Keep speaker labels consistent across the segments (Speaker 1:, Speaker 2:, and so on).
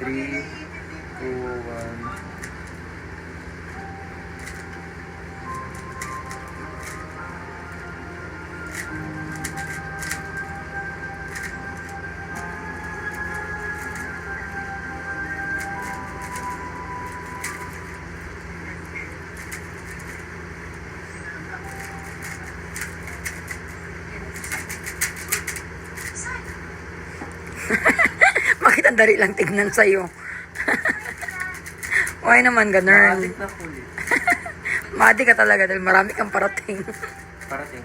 Speaker 1: 3, 2, 1.
Speaker 2: Bakit ang dali lang tignan sa'yo? Why naman ganun?
Speaker 1: Maadik na kulit.
Speaker 2: Mati ka talaga dahil marami kang parating
Speaker 1: Parating.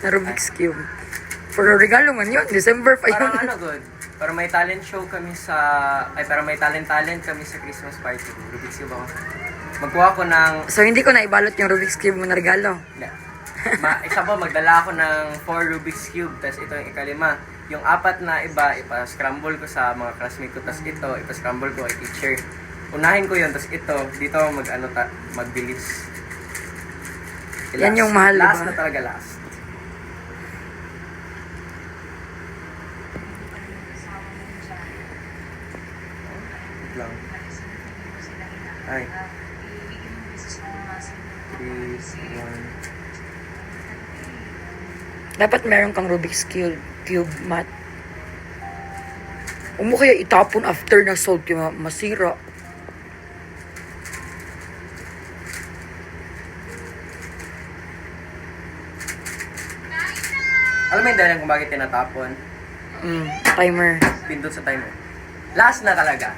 Speaker 2: na Rubik's Cube. For regalo man yun, December pa yun.
Speaker 1: Parang ano good. Para may talent show kami sa... para may talent kami sa Christmas party. Rubik's Cube ako. Magkuha ko ng...
Speaker 2: So hindi ko na ibalot yung Rubik's Cube mo na regalo.
Speaker 1: Isa pa, magdala ako ng 4 Rubik's Cube. Tapos ito yung ikalima. Yung 4 na iba, ipa-scramble ko sa mga classmate ko. Tapos ito, ipa-scramble ko kay teacher. Unahin ko yun. Tapos ito, dito magbilis.
Speaker 2: Yan yung mahal,
Speaker 1: last
Speaker 2: diba?
Speaker 1: na talaga, last. Wait lang. Ay. 3, 1.
Speaker 2: Dapat meron kang Rubik's Cube mat. Huwag mo kaya itapon after na sold yung masira.
Speaker 1: Alam mo yung dahilan kung bakit tinatapon?
Speaker 2: Timer.
Speaker 1: Pindot sa timer. Last na talaga.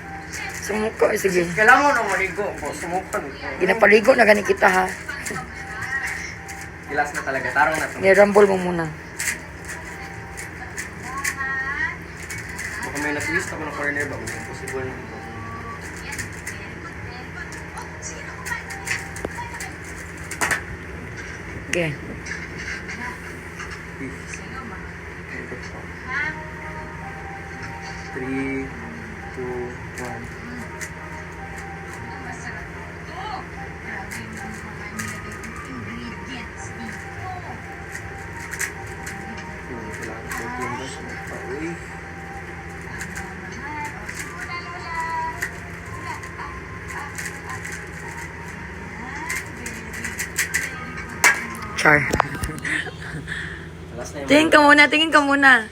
Speaker 2: Sumuko, sige.
Speaker 1: Kailangan mo na maligo. Sumukan.
Speaker 2: Ginapaligo na gani kita ha.
Speaker 1: Last na talaga. Tarong na to.
Speaker 2: Nirambol mo muna.
Speaker 1: Baka may natwist ako ng corner ba? Impossible na ito.
Speaker 2: Okay.
Speaker 1: Three, two, one.
Speaker 2: Char.
Speaker 1: Last na yung
Speaker 2: Tingin ka muna.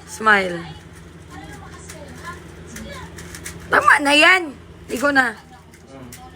Speaker 2: Smile. Tama na yan. Ligo na.